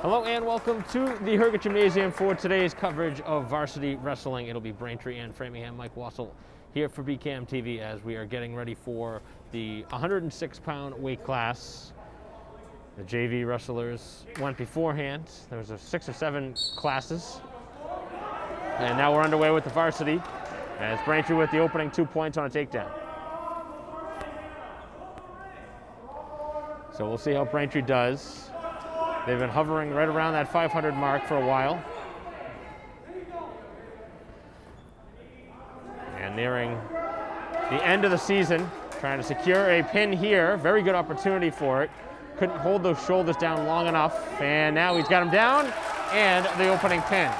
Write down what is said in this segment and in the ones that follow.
Hello and welcome to the Herget Gymnasium for today's coverage of varsity wrestling. It'll be Braintree and Framingham. Mike Wassel here for BCAM TV as we are getting ready for the 106-pound weight class. The JV wrestlers went beforehand. There was 6 or 7 classes. And now we're underway with the varsity as Braintree with the opening 2 points on a takedown. So we'll see how Braintree does. They've been hovering right around that 500 mark for a while. And nearing the end of the season, trying to secure a pin here. Very good opportunity for it. Couldn't hold those shoulders down long enough. And now he's got them down and the opening pin.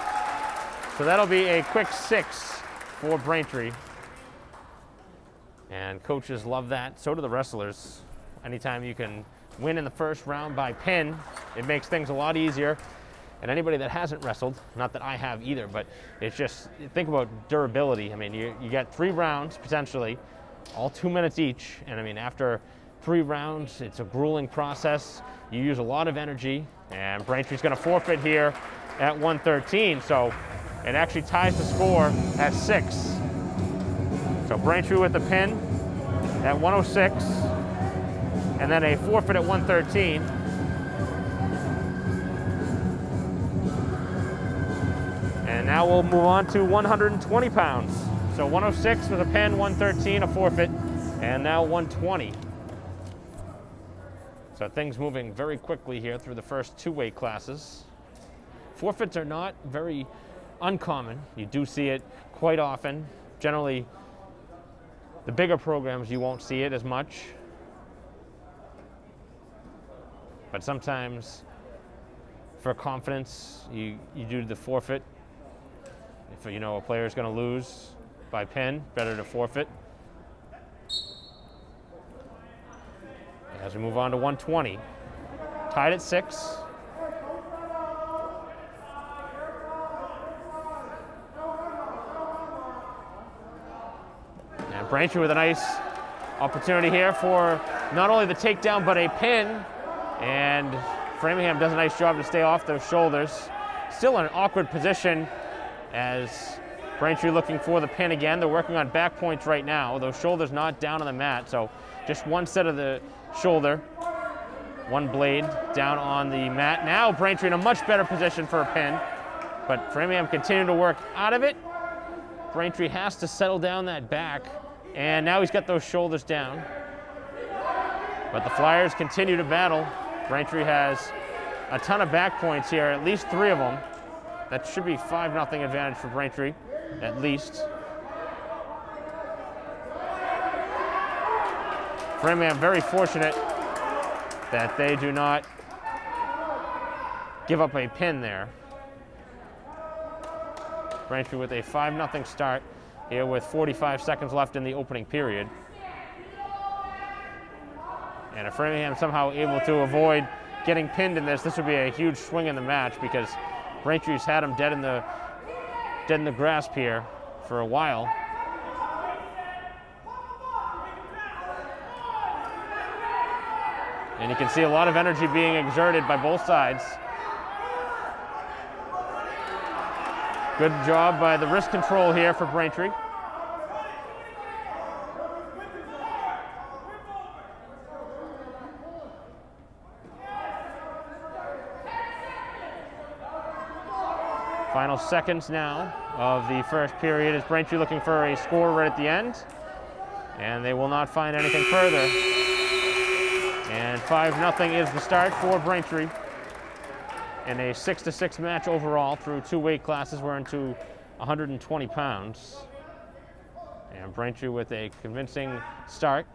So that'll be a quick 6 for Braintree. And coaches love that. So do the wrestlers. Anytime you can win in the first round by pin, it makes things a lot easier. And anybody that hasn't wrestled, not that I have either, but it's just, think about durability. I mean, you get 3 rounds potentially, all 2 minutes each. And I mean, after 3 rounds, it's a grueling process. You use a lot of energy, and Braintree's gonna forfeit here at 113. So it actually ties the score at 6. So Braintree with the pin at 106. And then a forfeit at 113. And now we'll move on to 120 pounds. So 106 with a pin, 113, a forfeit, and now 120. So things moving very quickly here through the first 2 weight classes. Forfeits are not very uncommon. You do see it quite often. Generally, the bigger programs, you won't see it as much. But sometimes, for confidence, you do the forfeit. If you know a player is going to lose by pin, better to forfeit. As we move on to 120, tied at 6. And Braintree with a nice opportunity here for not only the takedown, but a pin. And Framingham does a nice job to stay off those shoulders. Still in an awkward position as Braintree looking for the pin again. They're working on back points right now. Those shoulders not down on the mat, so just one set of the shoulder, one blade down on the mat. Now Braintree in a much better position for a pin, but Framingham continuing to work out of it. Braintree has to settle down that back, and now he's got those shoulders down. But the Flyers continue to battle. Braintree has a ton of back points here, at least 3 of them. That should be 5-0 advantage for Braintree, at least. Framingham very fortunate that they do not give up a pin there. Braintree with a 5-0 start here with 45 seconds left in the opening period. And if Framingham somehow able to avoid getting pinned in this would be a huge swing in the match because Braintree's had him dead in the grasp here for a while. And you can see a lot of energy being exerted by both sides. Good job by the wrist control here for Braintree. Final seconds now of the first period as Braintree looking for a score right at the end. And they will not find anything further. And 5-0 is the start for Braintree. In a 6-6 match overall through 2 weight classes. We're into 120 pounds. And Braintree with a convincing start.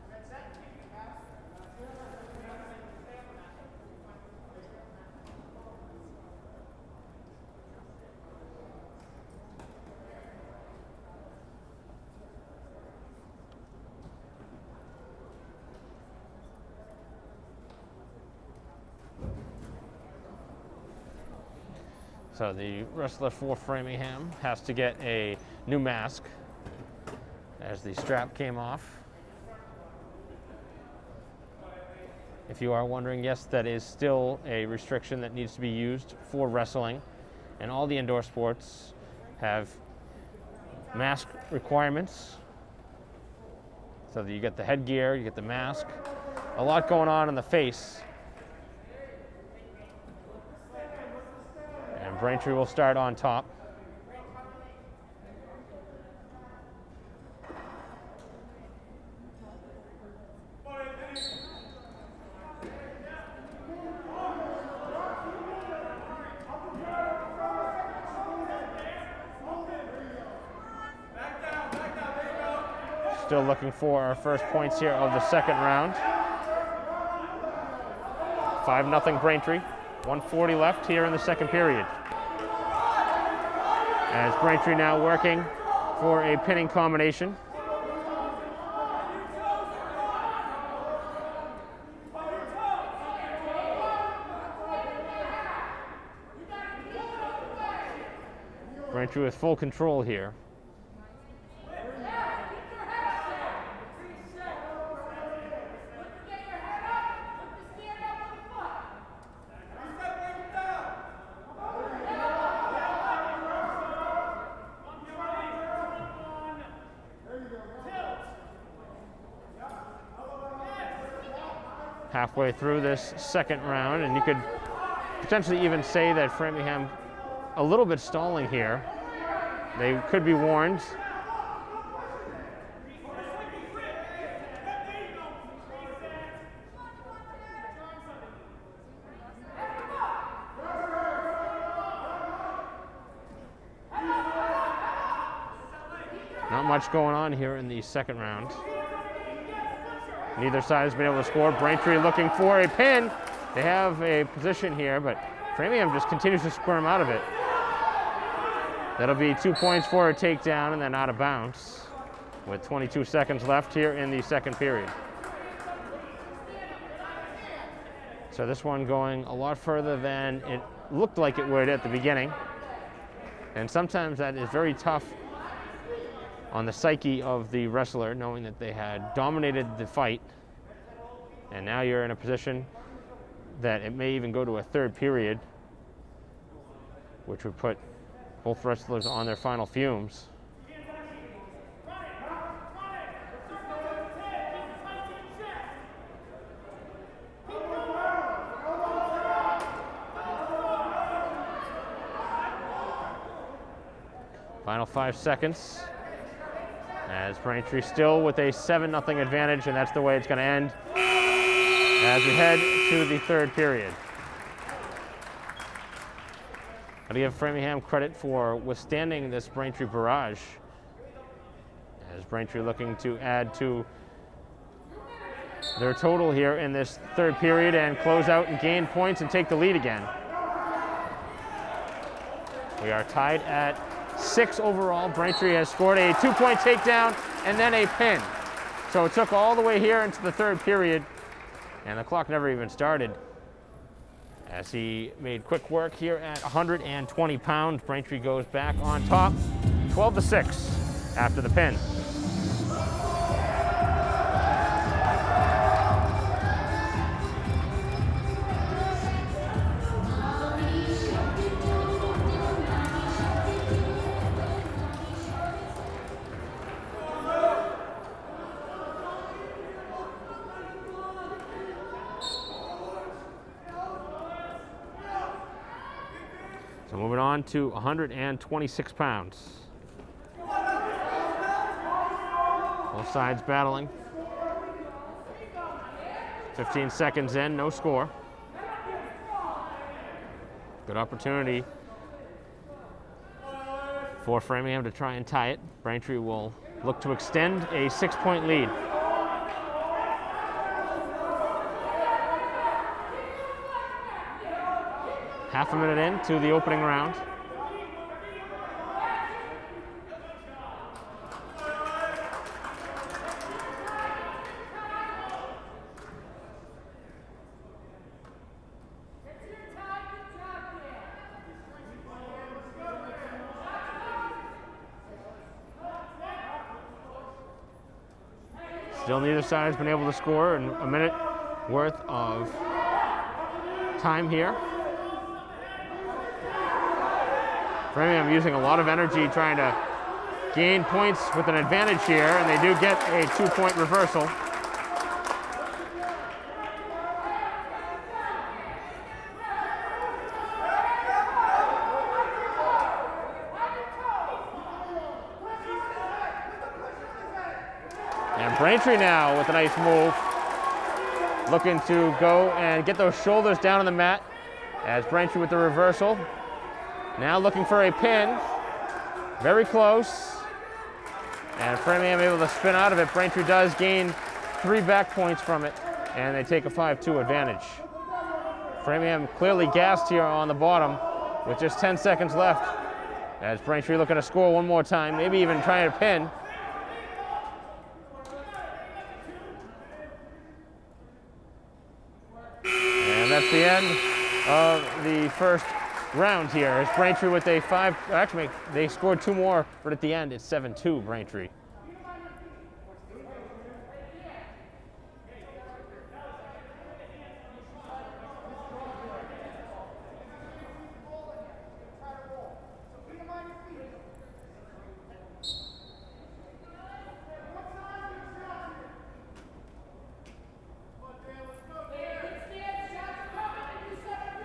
So the wrestler for Framingham has to get a new mask as the strap came off. If you are wondering, yes, that is still a restriction that needs to be used for wrestling, and all the indoor sports have mask requirements. So that you get the headgear, you get the mask, a lot going on in the face. And Braintree will start on top. Still looking for our first points here of the second round. 5-0 Braintree. 1:40 left here in the second period. As Braintree now working for a pinning combination. Braintree with full control here. Halfway through this second round, and you could potentially even say that Framingham a little bit stalling here. They could be warned. Not much going on here in the second round. Neither side has been able to score. Braintree looking for a pin. They have a position here, but Framingham just continues to squirm out of it. That'll be 2 points for a takedown and then out of bounds with 22 seconds left here in the second period. So this one going a lot further than it looked like it would at the beginning. And sometimes that is very tough on the psyche of the wrestler, knowing that they had dominated the fight, and now you're in a position that it may even go to a third period, which would put both wrestlers on their final fumes. Final 5 seconds. As Braintree still with a 7-0 advantage, and that's the way it's going to end as we head to the third period. Got to give Framingham credit for withstanding this Braintree barrage, as Braintree looking to add to their total here in this third period and close out and gain points and take the lead again. We are tied at 6 overall. Braintree has scored a 2-point takedown and then a pin. So it took all the way here into the third period, and the clock never even started, as he made quick work here at 120 pounds. Braintree goes back on top, 12-6 after the pin. So moving on to 126 pounds. Both sides battling. 15 seconds in, no score. Good opportunity for Framingham to try and tie it. Braintree will look to extend a 6-point lead. Half a minute into the opening round. Still neither side has been able to score in a minute worth of time here. Framingham using a lot of energy trying to gain points with an advantage here, and they do get a 2-point reversal. And Braintree now with a nice move, looking to go and get those shoulders down on the mat as Braintree with the reversal. Now looking for a pin, very close, and Framingham able to spin out of it. Braintree does gain 3 back points from it, and they take a 5-2 advantage. Framingham clearly gassed here on the bottom with just 10 seconds left, as Braintree looking to score one more time, maybe even trying to pin. And that's the end of the first round here. As Braintree with a 5, actually they scored 2 more, but at the end it's 7-2 Braintree.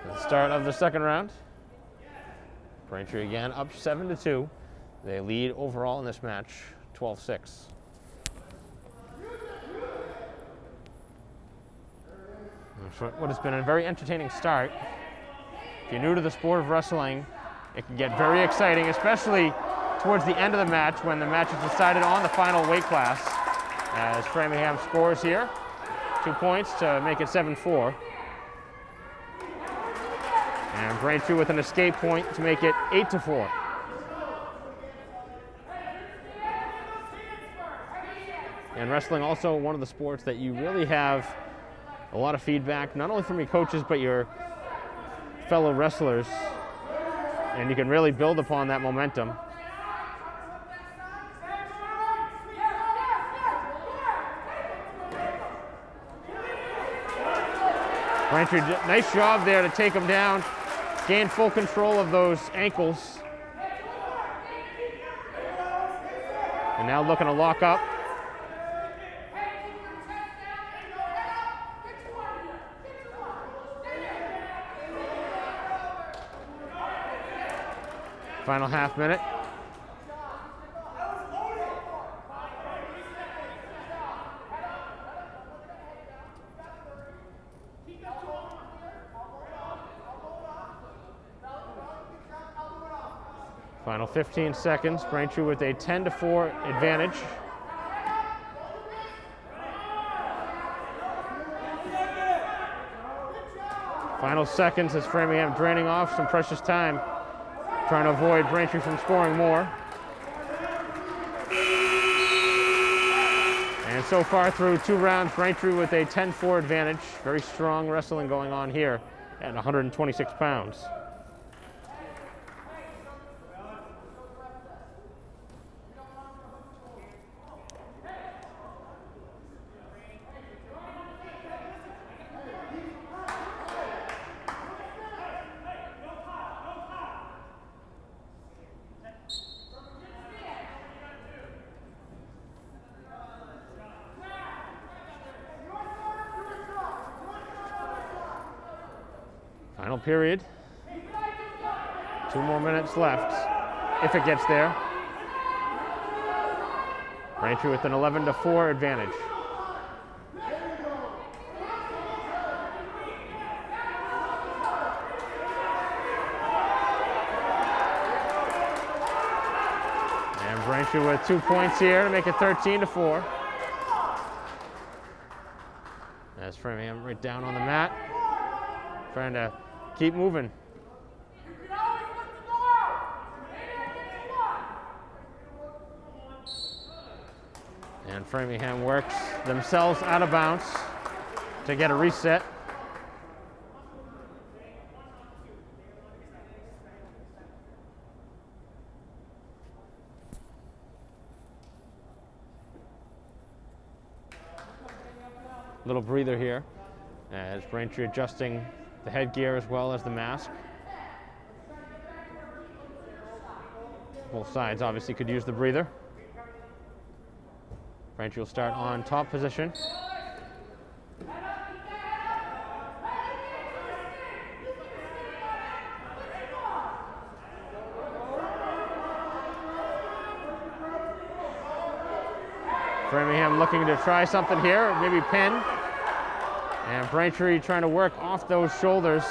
The start of the second round. Braintree again up 7-2. They lead overall in this match 12-6. What has been a very entertaining start. If you're new to the sport of wrestling, it can get very exciting, especially towards the end of the match when the match is decided on the final weight class. As Framingham scores here, 2 points to make it 7-4. And Braintree with an escape point to make it 8-4. And wrestling also one of the sports that you really have a lot of feedback, not only from your coaches, but your fellow wrestlers. And you can really build upon that momentum. Braintree, nice job there to take him down. Gain full control of those ankles. And now looking to lock up. Final half minute. Final 15 seconds, Braintree with a 10-4 advantage. Final seconds as Framingham draining off some precious time, trying to avoid Braintree from scoring more. And so far through 2 rounds, Braintree with a 10-4 advantage. Very strong wrestling going on here at 126 pounds. Final period. 2 more minutes left, if it gets there. Braintree with an 11-4 advantage. And Braintree with 2 points here to make it 13-4. As Framingham right down on the mat, trying to keep moving. And Framingham works themselves out of bounds to get a reset. Little breather here. as Braintree adjusting the headgear as well as the mask. Both sides obviously could use the breather. Braintree will start on top position. Framingham looking to try something here, maybe pin. And Braintree trying to work off those shoulders,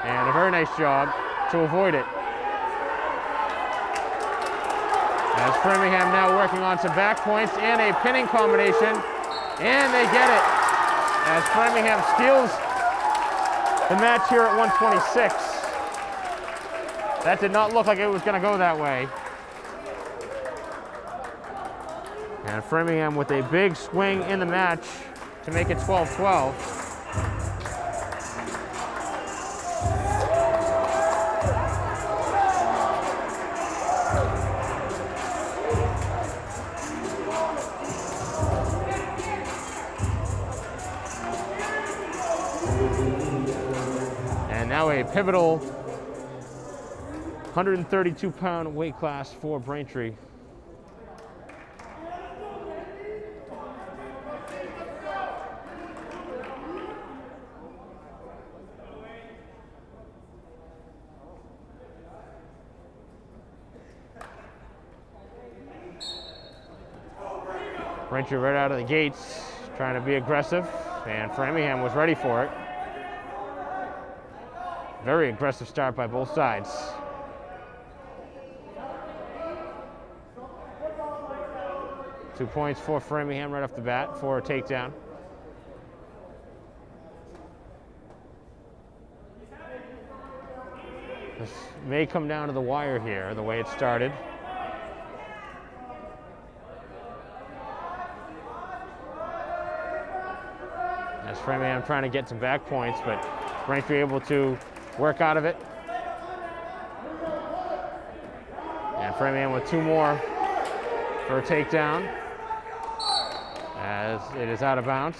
and a very nice job to avoid it. As Framingham now working on some back points and a pinning combination, and they get it. As Framingham steals the match here at 126. That did not look like it was going to go that way. And Framingham with a big swing in the match to make it 12-12. And now a pivotal 132-pound weight class for Braintree. Braintree right out of the gates, trying to be aggressive, and Framingham was ready for it. Very aggressive start by both sides. Two points for Framingham right off the bat for a takedown. This may come down to the wire here, the way it started. As Framingham trying to get some back points, but Braintree able to work out of it. And Framingham with two more for a takedown, as it is out of bounds.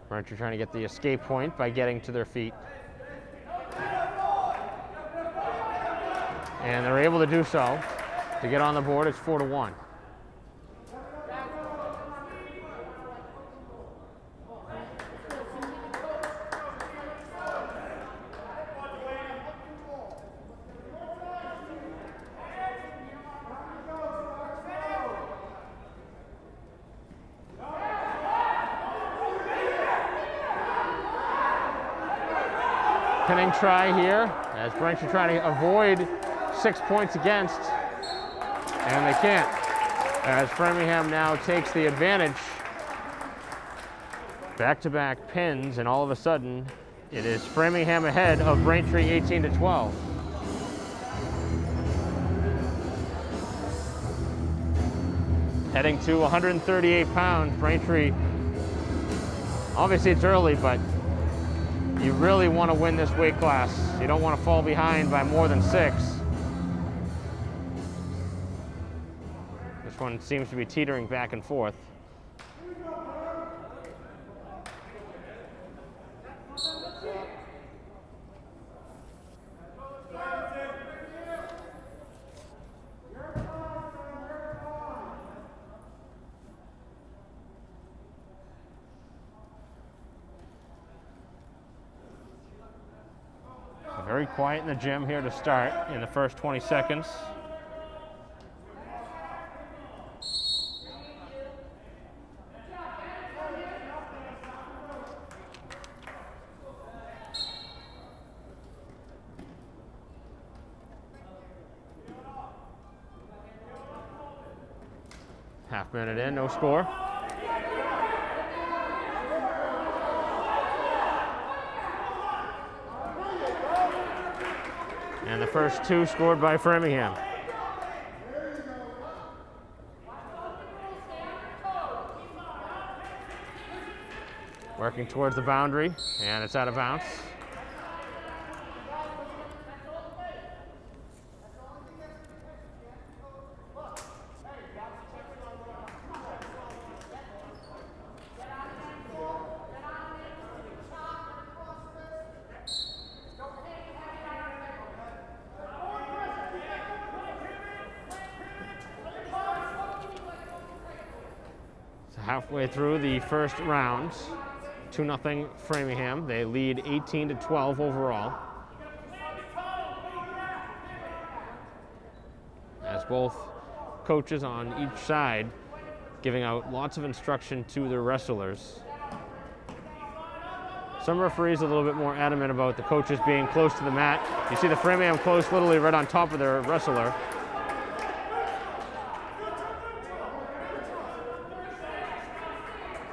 Braintree trying to get the escape point by getting to their feet. And they're able to do so to get on the board. It's 4-1. Pinning try here, as Braintree trying to avoid 6 points against, and they can't, as Framingham now takes the advantage. Back-to-back pins, and all of a sudden, it is Framingham ahead of Braintree 18-12. Heading to 138 pounds, Braintree, obviously it's early, but you really want to win this weight class. You don't want to fall behind by more than 6. This one seems to be teetering back and forth. Very quiet in the gym here to start in the first 20 seconds. Half minute in, no score. And the first two scored by Framingham. Working towards the boundary, and it's out of bounds. Halfway through the first round, 2-0 Framingham. They lead 18-12 overall. As both coaches on each side giving out lots of instruction to their wrestlers. Some referees are a little bit more adamant about the coaches being close to the mat. You see the Framingham close, literally right on top of their wrestler.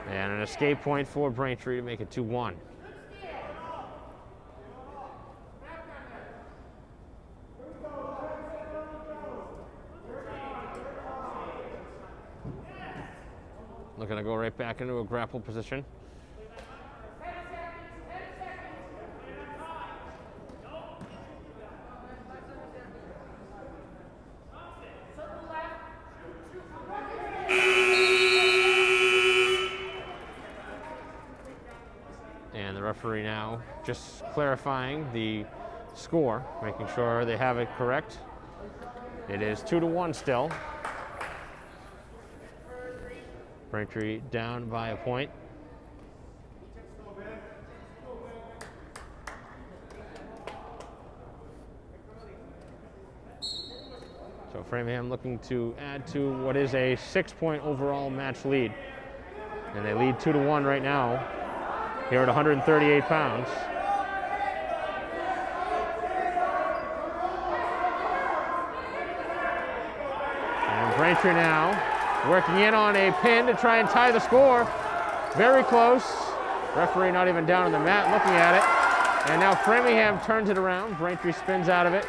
And an escape point for Braintree to make it 2-1. Looking to go right back into a grapple position. And the referee now just clarifying the score, making sure they have it correct. It is 2-1 still. Braintree down by a point. So Framingham looking to add to what is a 6-point overall match lead. And they lead 2-1 right now here at 138 pounds. And Braintree now working in on a pin to try and tie the score. Very close. Referee not even down on the mat looking at it. And now Framingham turns it around. Braintree spins out of it.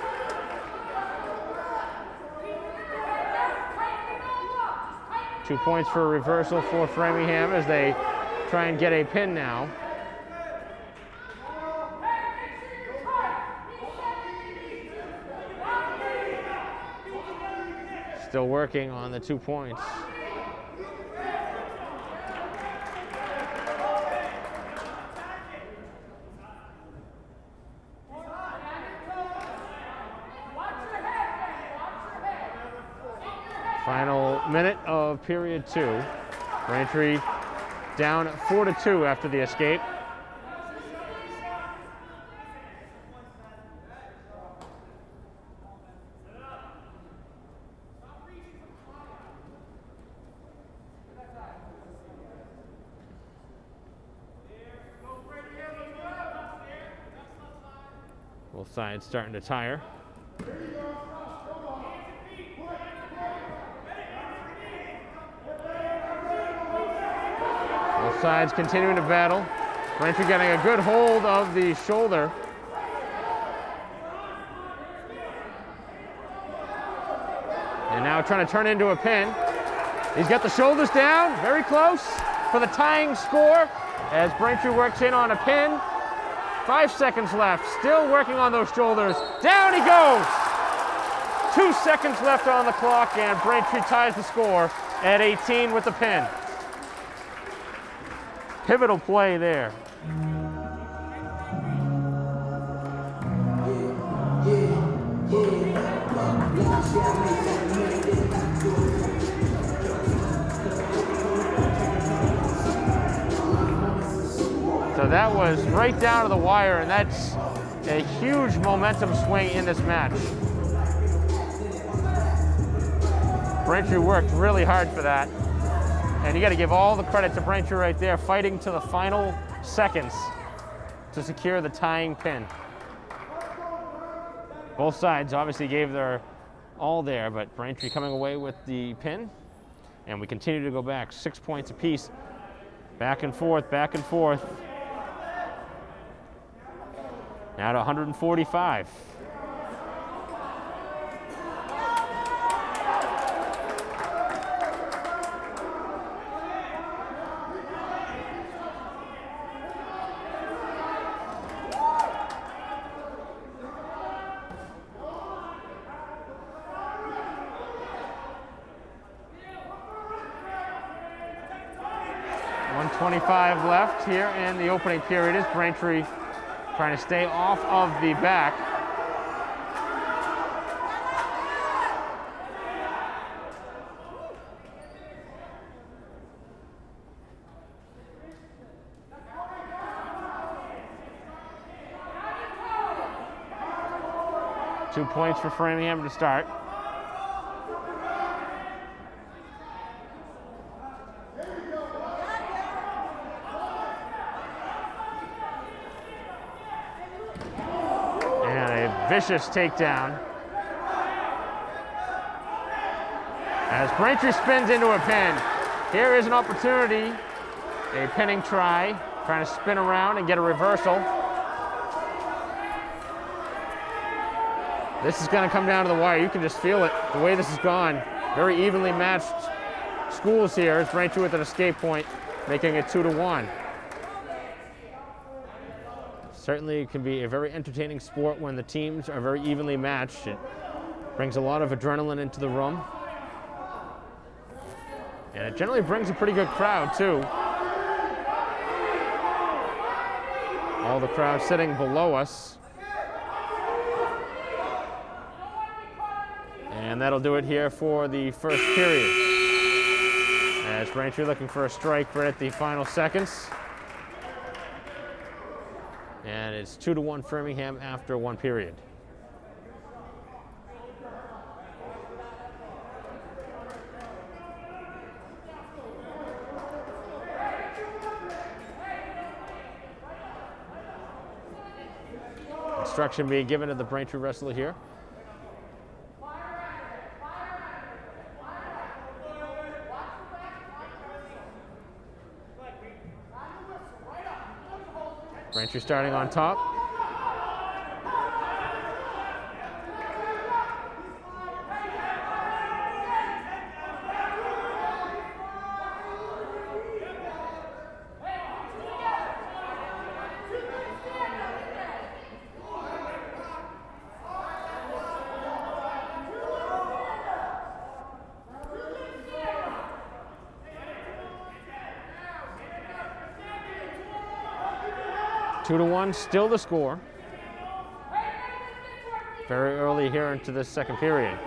Two points for a reversal for Framingham as they try and get a pin now. Still working on the 2 points. Final minute of period 2. Braintree down 4-2 after the escape. Both sides starting to tire. Both sides continuing to battle. Braintree getting a good hold of the shoulder. And now trying to turn into a pin. He's got the shoulders down, very close for the tying score as Braintree works in on a pin. 5 seconds left, still working on those shoulders. Down he goes! 2 seconds left on the clock, and Braintree ties the score at 18 with the pin. Pivotal play there. So that was right down to the wire, and that's a huge momentum swing in this match. Braintree worked really hard for that. And you got to give all the credit to Braintree right there, fighting to the final seconds to secure the tying pin. Both sides obviously gave their all there, but Braintree coming away with the pin. And we continue to go back, 6 points apiece. Back and forth, back and forth. Now to 145. 25 left here in the opening period as Braintree trying to stay off of the back. Two points for Framingham to start. Vicious takedown as Braintree spins into a pin. Here is an opportunity, a pinning try, trying to spin around and get a reversal. This is going to come down to the wire. You can just feel it, the way this has gone. Very evenly matched schools here as Braintree with an escape point, making it 2-1. Certainly it can be a very entertaining sport when the teams are very evenly matched. It brings a lot of adrenaline into the room. And it generally brings a pretty good crowd too. All the crowd sitting below us. And that'll do it here for the first period. As Braintree looking for a strike right at the final seconds. And it's 2-1 Framingham after one period. Instruction being given to the Braintree wrestler here. Braintree starting on top. Two to one, still the score. Very early here into the second period.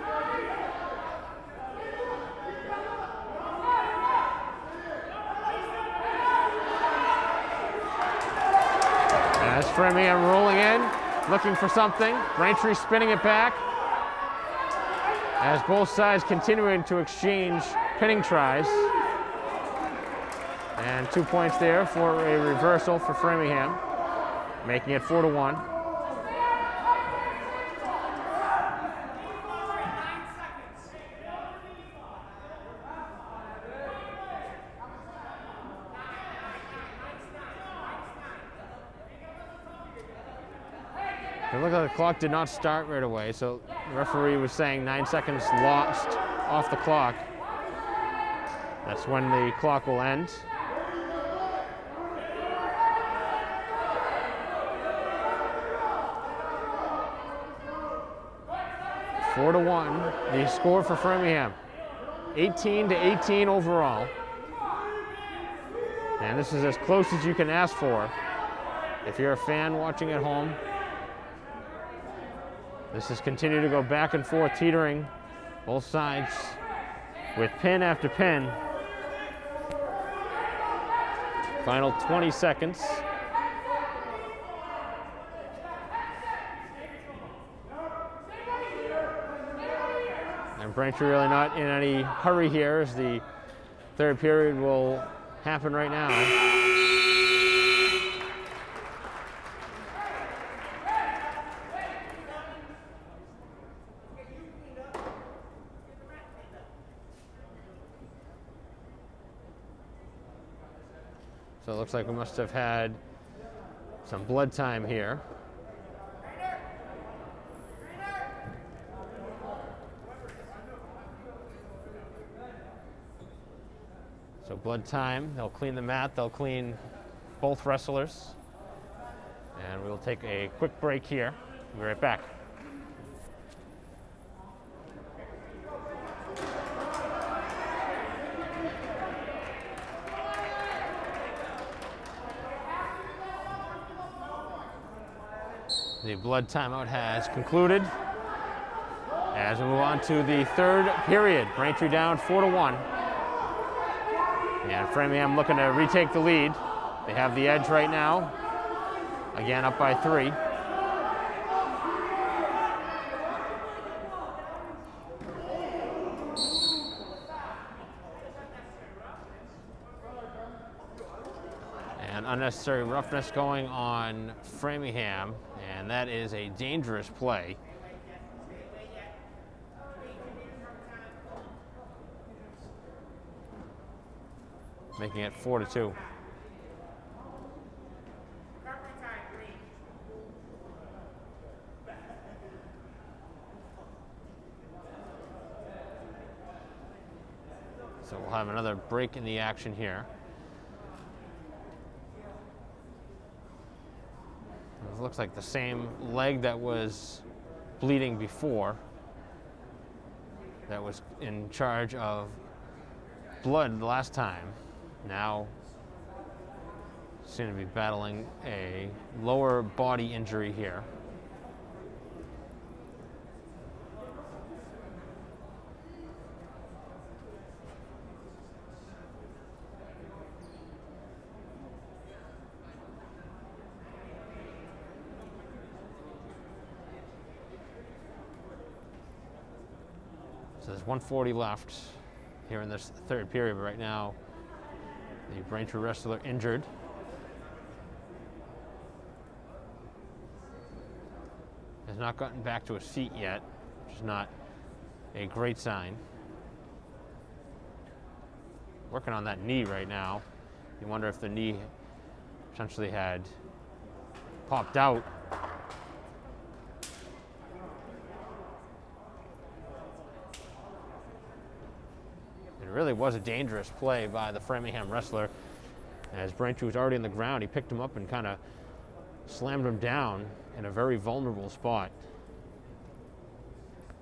As Framingham rolling in, looking for something. Braintree spinning it back. As both sides continuing to exchange pinning tries. And 2 points there for a reversal for Framingham, making it 4-1. It looked like the clock did not start right away, so the referee was saying 9 seconds lost off the clock. That's when the clock will end. Four to one, the score for Framingham. 18-18 overall. And this is as close as you can ask for. If you're a fan watching at home, this has continued to go back and forth, teetering both sides with pin after pin. Final 20 seconds. And Braintree really not in any hurry here, as the third period will happen right now. So it looks like we must have had some blood time here. So blood time, they'll clean the mat, they'll clean both wrestlers. And we'll take a quick break here. We'll be right back. The blood timeout has concluded. As we move on to the third period, Braintree down 4-1. And Framingham looking to retake the lead. They have the edge right now. Again, up by 3. And unnecessary roughness going on Framingham, and that is a dangerous play. Making it 4-2. So we'll have another break in the action here. It looks like the same leg that was bleeding before, that was in charge of blood the last time, now seem to be battling a lower body injury here. So there's 1:40 left here in this third period, but right now the Braintree wrestler injured. Has not gotten back to his feet yet, which is not a great sign. Working on that knee right now. You wonder if the knee potentially had popped out. It really was a dangerous play by the Framingham wrestler. As Braintree was already on the ground, he picked him up and kind of slammed him down in a very vulnerable spot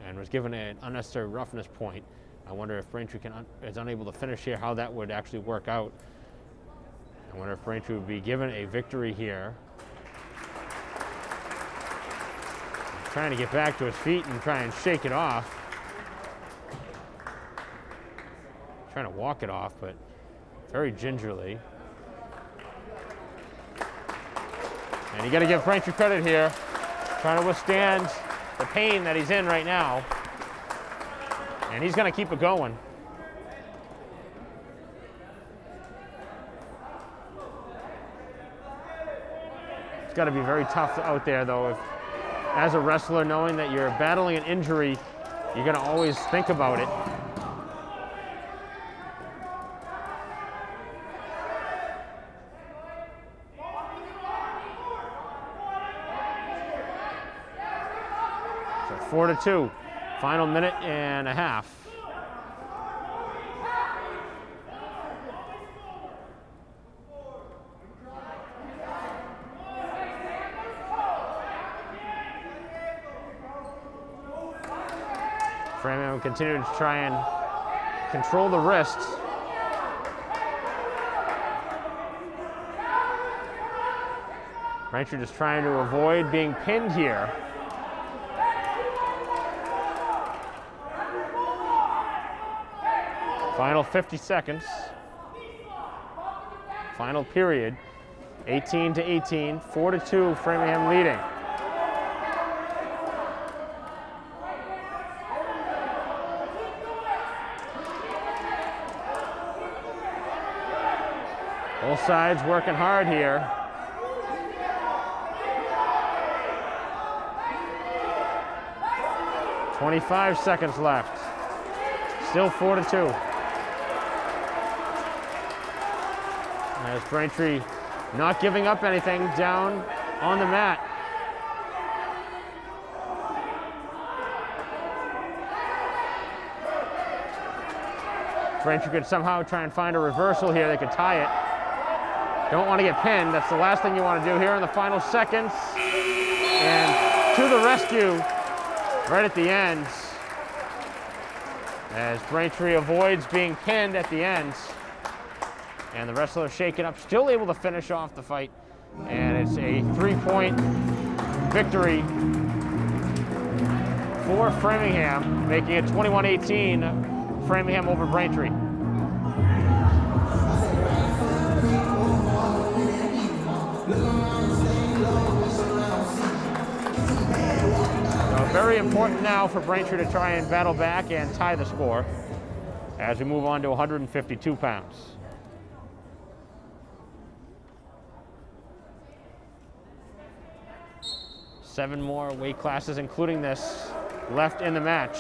and was given an unnecessary roughness point. I wonder if Braintree is unable to finish here, how that would actually work out. I wonder if Braintree would be given a victory here. Trying to get back to his feet and try and shake it off. Trying to walk it off, but very gingerly. And you got to give Braintree credit here, trying to withstand the pain that he's in right now. And he's going to keep it going. It's got to be very tough out there, though, if, as a wrestler, knowing that you're battling an injury, you're going to always think about it. So 4-2, final minute and a half. Framingham continuing to try and control the wrist. Braintree just trying to avoid being pinned here. Final 50 seconds. Final period. 18-18, 4-2, Framingham leading. Both sides working hard here. .25 seconds left. Still 4-2. As Braintree not giving up anything down on the mat. Braintree could somehow try and find a reversal here. They could tie it. Don't want to get pinned. That's the last thing you want to do here in the final seconds. And to the rescue right at the end, as Braintree avoids being pinned at the end. And the wrestler shaken up, still able to finish off the fight. And it's a 3-point victory for Framingham, making it 21-18, Framingham over Braintree. So very important now for Braintree to try and battle back and tie the score as we move on to 152 pounds. Seven more weight classes, including this, left in the match.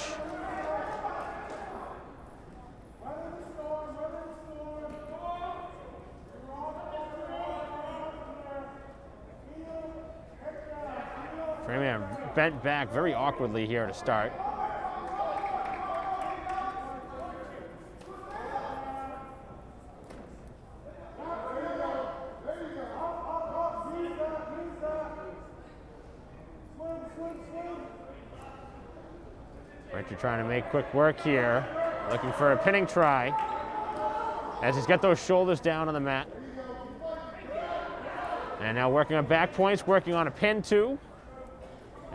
Framingham bent back very awkwardly here to start. Braintree trying to make quick work here, looking for a pinning try as he's got those shoulders down on the mat. And now working on back points, working on a pin too,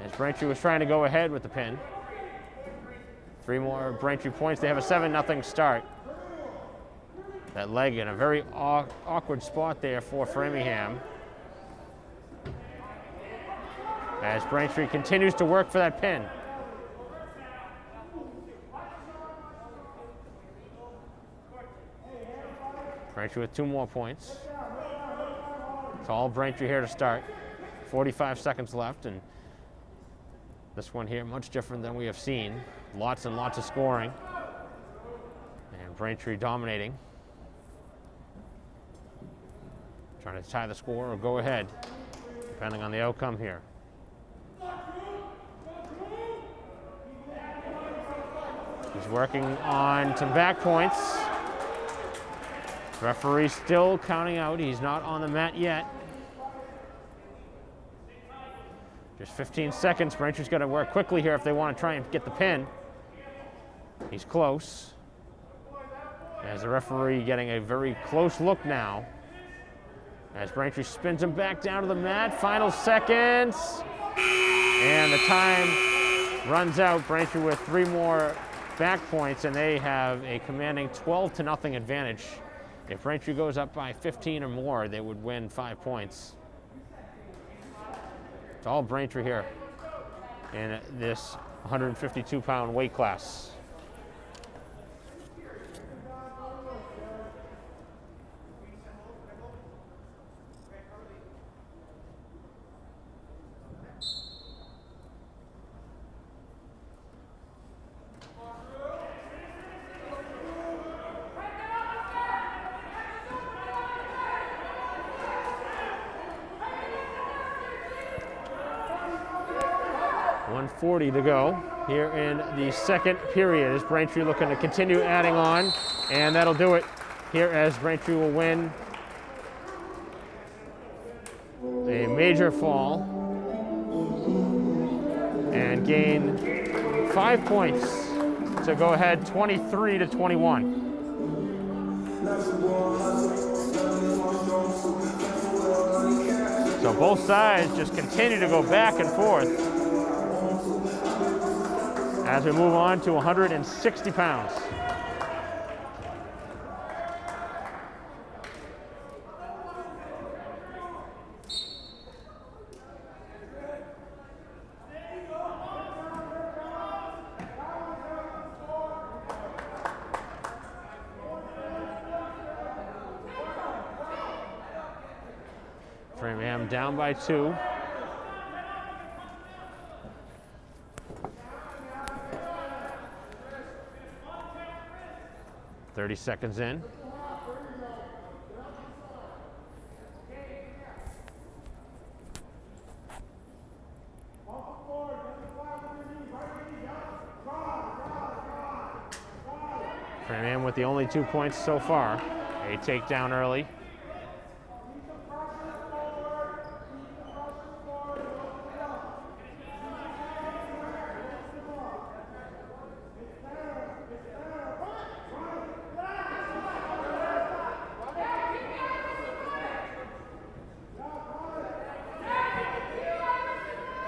as Braintree was trying to go ahead with the pin. Three more Braintree points. They have a 7-0 start. That leg in a very awkward spot there for Framingham, as Braintree continues to work for that pin. Braintree with 2 more points. It's all Braintree here to start. 45 seconds left, and this one here much different than we have seen. Lots and lots of scoring, and Braintree dominating. Trying to tie the score or go ahead, depending on the outcome here. He's working on some back points. Referee still counting out. He's not on the mat yet. Just 15 seconds. Braintree's got to work quickly here if they want to try and get the pin. He's close. As the referee getting a very close look now, as Braintree spins him back down to the mat. Final seconds. And the time runs out. Braintree with 3 more back points, and they have a commanding 12-0 advantage. If Braintree goes up by 15 or more, they would win 5 points. It's all Braintree here in this 152-pound weight class. .40 to go here in the second period as Braintree looking to continue adding on, and that'll do it here as Braintree will win a major fall and gain 5 points to go ahead 23-21. So both sides just continue to go back and forth as we move on to 160 pounds. Framingham down by 2. .30 seconds in. Framingham with the only 2 points so far. A takedown early.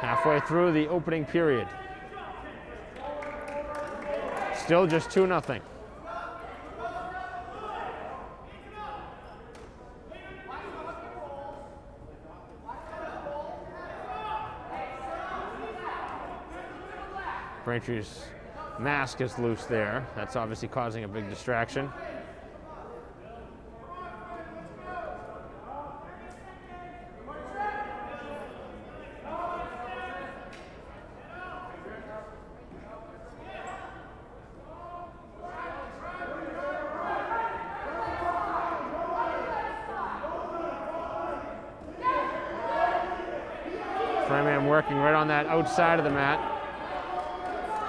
Halfway through the opening period. Still just 2-0. Braintree's mask is loose there. That's obviously causing a big distraction. Framingham working right on that outside of the mat.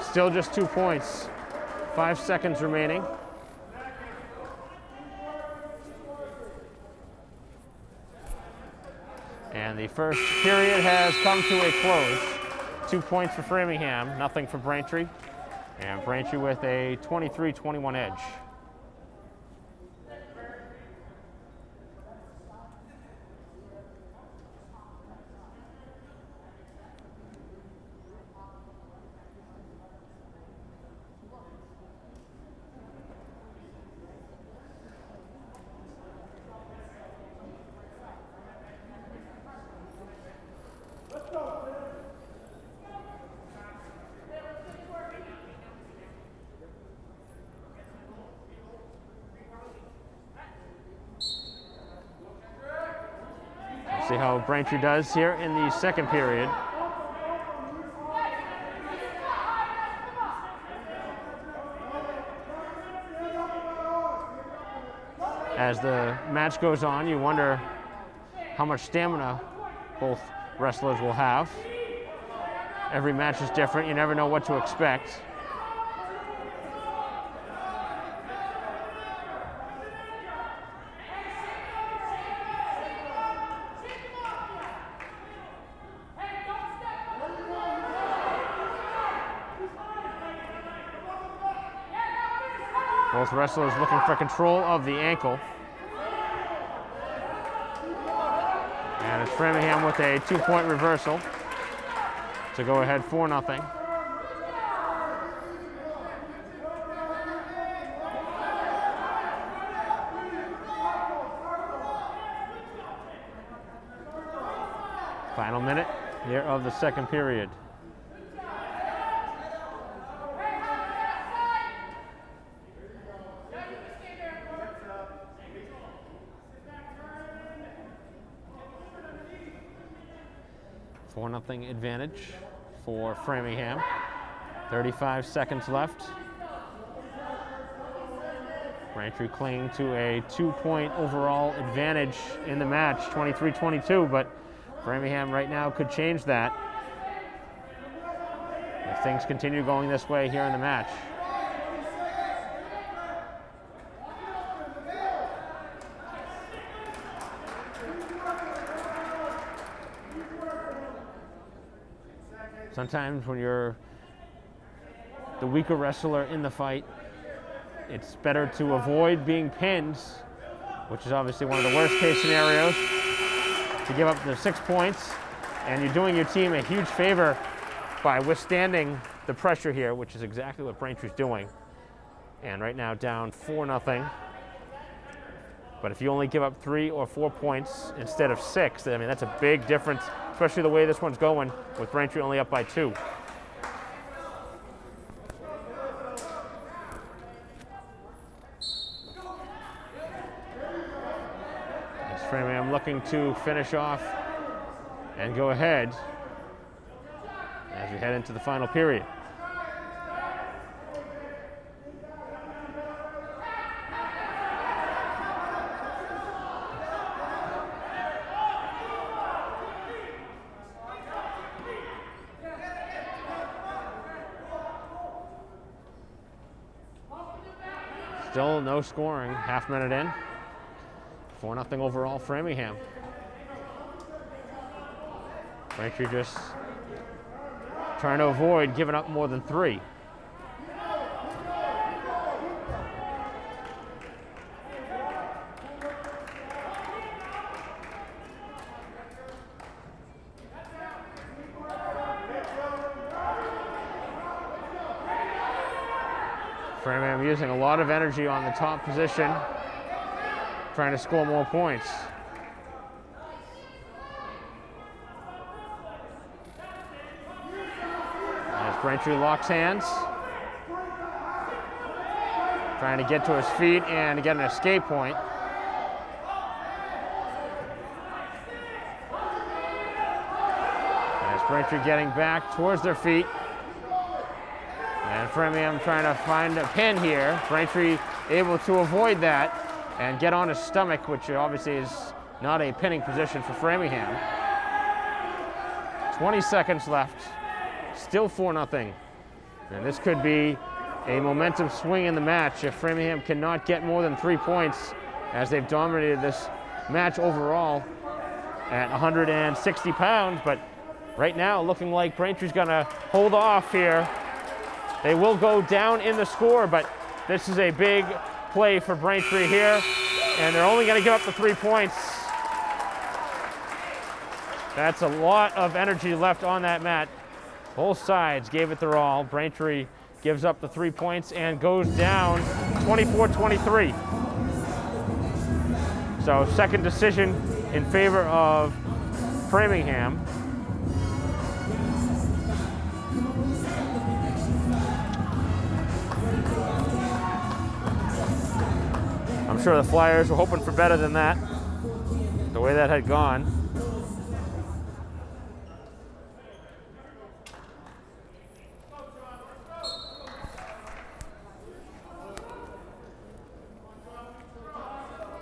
Still just 2 points. 5 seconds remaining. And the first period has come to a close. 2 points for Framingham, nothing for Braintree. And Braintree with a 23-21 edge. See how Braintree does here in the second period. As the match goes on, you wonder how much stamina both wrestlers will have. Every match is different. You never know what to expect. Both wrestlers looking for control of the ankle. And it's Framingham with a 2-point reversal to go ahead 4-0. Final minute here of the second period. Nothing advantage for Framingham. 35 seconds left. Braintree clinging to a 2-point overall advantage in the match, 23-22, but Framingham right now could change that if things continue going this way here in the match. Sometimes when you're the weaker wrestler in the fight, it's better to avoid being pinned, which is obviously one of the worst case scenarios, to give up the 6 points. And you're doing your team a huge favor by withstanding the pressure here, which is exactly what Braintree's doing. And right now down 4-0. But if you only give up 3 or 4 points instead of 6, I mean, that's a big difference, especially the way this one's going with Braintree only up by 2. As Framingham looking to finish off and go ahead as we head into the final period. Still no scoring, half minute in. 4-0 overall Framingham. Braintree just trying to avoid giving up more than 3. Framingham using a lot of energy on the top position, trying to score more points. As Braintree locks hands, trying to get to his feet and get an escape point. As Braintree getting back towards their feet. And Framingham trying to find a pin here. Braintree able to avoid that and get on his stomach, which obviously is not a pinning position for Framingham. 20 seconds left. Still 4-0. And this could be a momentum swing in the match if Framingham cannot get more than 3 points, as they've dominated this match overall at 160 pounds. But right now, looking like Braintree's gonna hold off here. They will go down in the score, but this is a big play for Braintree here, and they're only gonna give up the 3 points. That's a lot of energy left on that mat. Both sides gave it their all. Braintree gives up the 3 points and goes down 24-23. So second decision in favor of Framingham. I'm sure the Flyers were hoping for better than that, the way that had gone.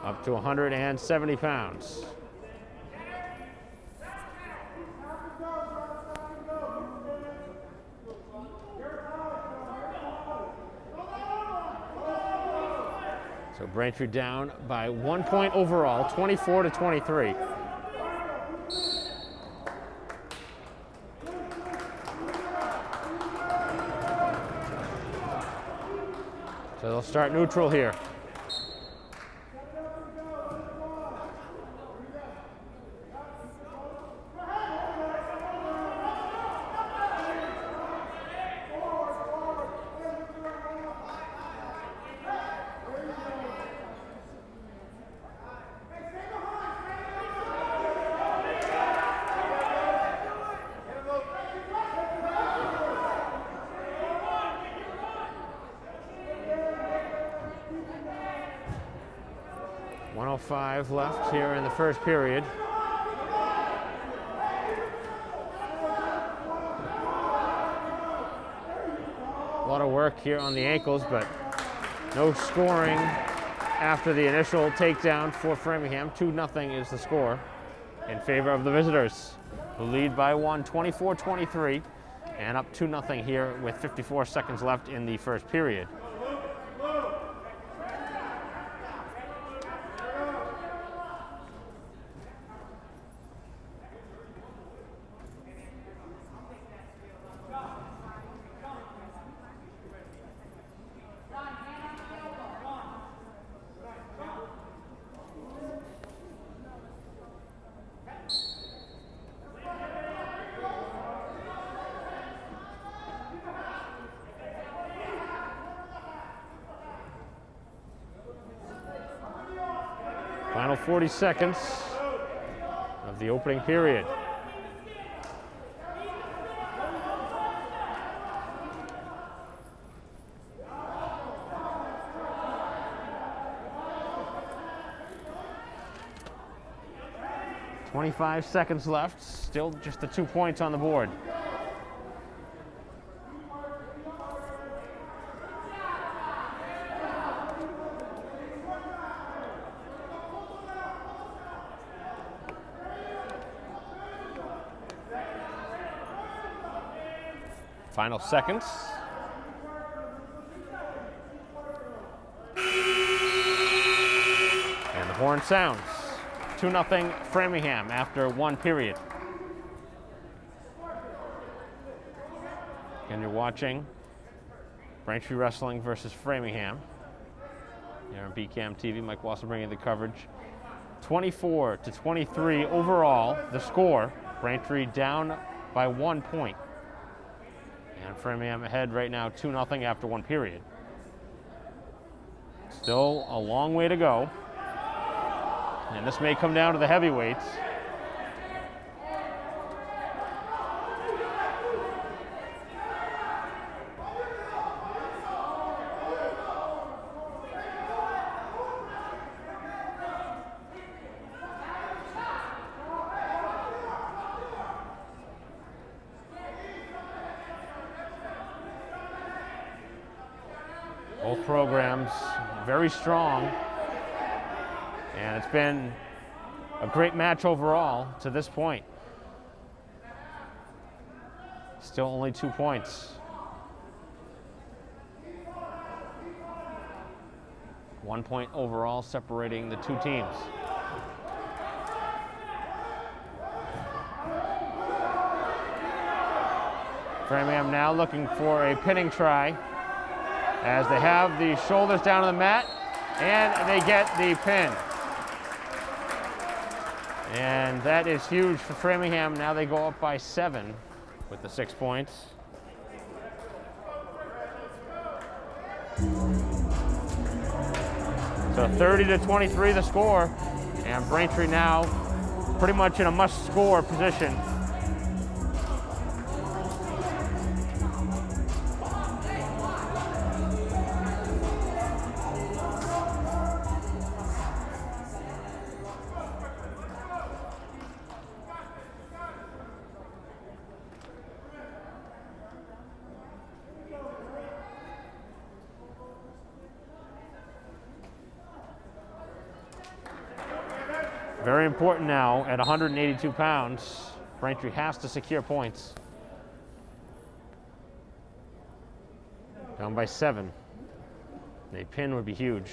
Up to 170 pounds. So Braintree down by 1 point overall, 24-23. So they'll start neutral here. .05 left here in the first period. A lot of work here on the ankles, but no scoring after the initial takedown for Framingham. 2-0 is the score in favor of the visitors, who lead by 1, 24-23, and up 2-0 here with 54 seconds left in the first period. Final 40 seconds of the opening period. .25 seconds left, still just the 2 points on the board. Final seconds. And the horn sounds. 2-0 Framingham after 1 period. Again, you're watching BHS Wrestling versus Framingham here on BCAM TV. Mike Wasser bringing the coverage. 24-23 overall, the score. Braintree down by 1 point. And Framingham ahead right now 2-0 after 1 period. Still a long way to go. And this may come down to the heavyweights. Both programs very strong, and it's been a great match overall to this point. Still only 2 points. 1 point overall separating the two teams. Framingham now looking for a pinning try, as they have the shoulders down on the mat, and they get the pin. And that is huge for Framingham. Now they go up by 7 with the 6 points. So 30-23 the score, and Braintree now pretty much in a must-score position. Very important now at 182 pounds. Braintree has to secure points. Down by 7. A pin would be huge.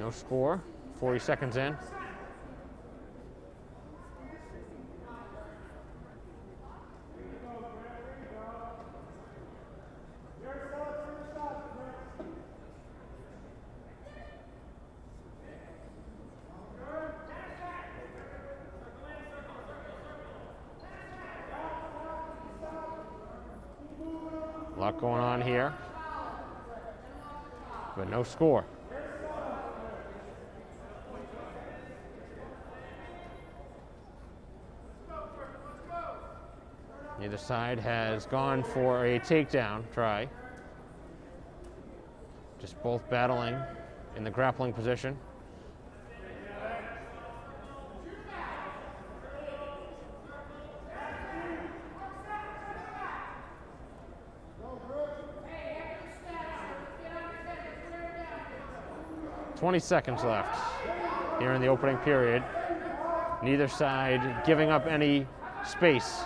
No score, 40 seconds in. A lot going on here, but no score. Neither side has gone for a takedown try. Just both battling in the grappling position. "20 seconds left here in the opening period. Neither side giving up any space.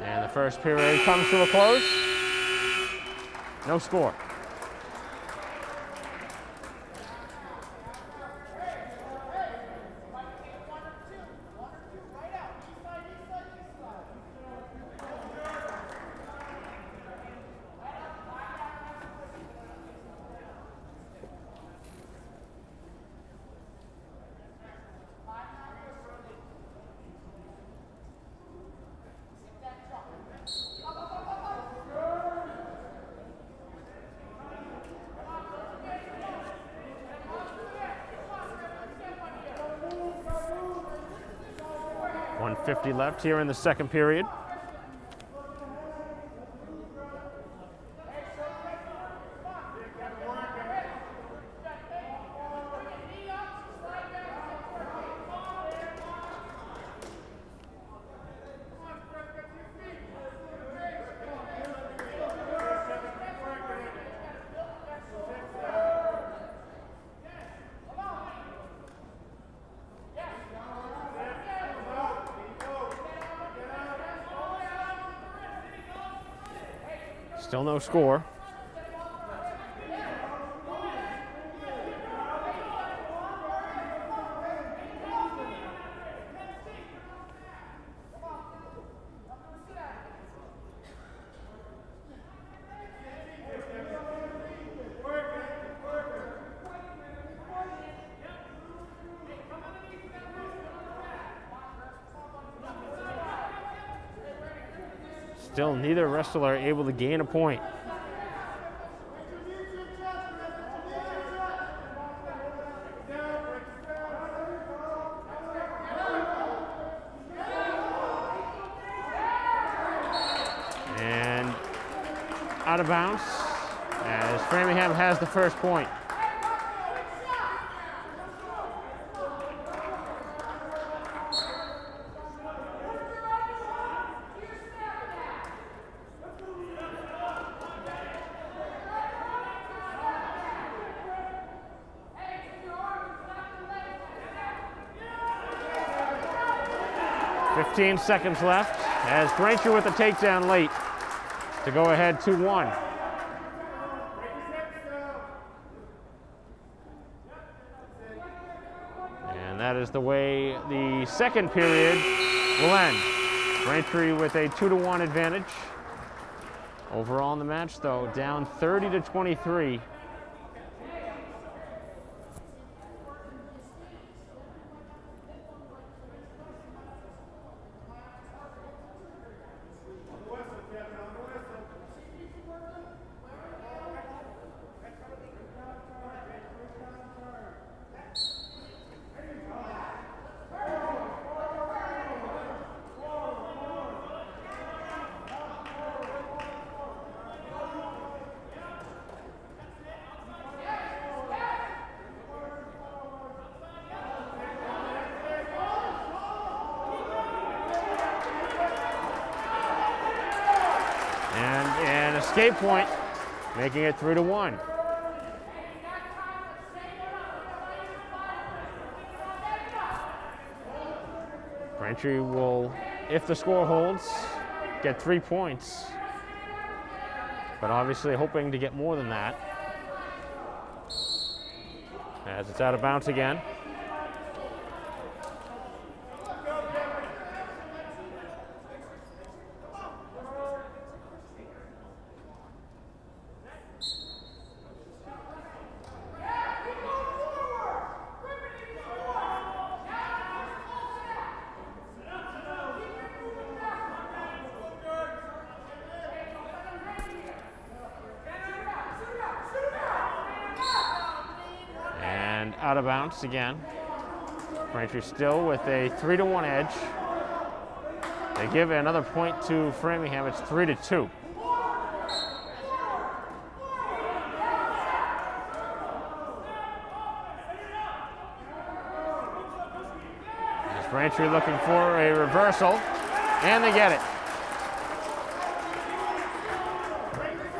And the first period comes to a close. No score. .150 left here in the second period. Still no score. Still neither wrestler able to gain a point. And out of bounds as Framingham has the first point. Fifteen seconds left as Braintree with the takedown late to go ahead 2-1. And that is the way the second period will end. Braintree with a 2-1 advantage. Overall in the match though, down 30-23. And an escape point, making it 3-1. Braintree will, if the score holds, get 3 points. But obviously hoping to get more than that. As it's out of bounds again. Out of bounds again. Braintree still with a 3-1 edge. They give another point to Framingham. It's 3-2. As Braintree looking for a reversal, and they get it.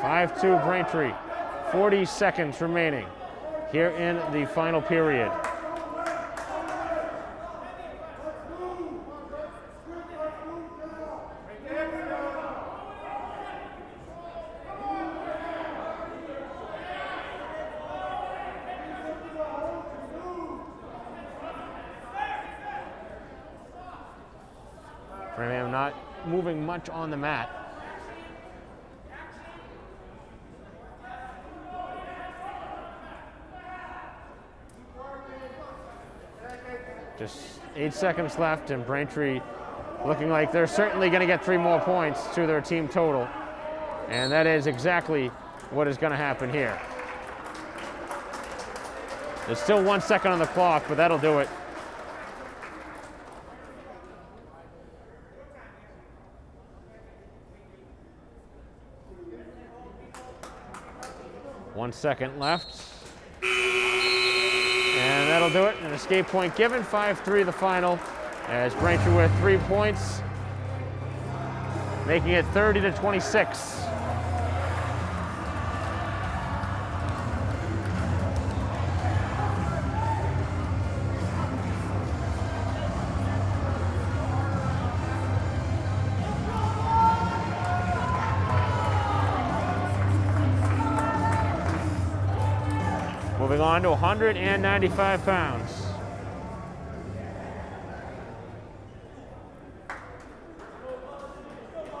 5-2 Braintree. 40 seconds remaining here in the final period. Framingham not moving much on the mat. Just 8 seconds left, and Braintree looking like they're certainly going to get 3 more points to their team total. And that is exactly what is going to happen here. There's still 1 second on the clock, but that'll do it. One second left. And that'll do it. An escape point given. 5-3 the final. As Braintree with 3 points, making it 30-26. Moving on to 195 pounds.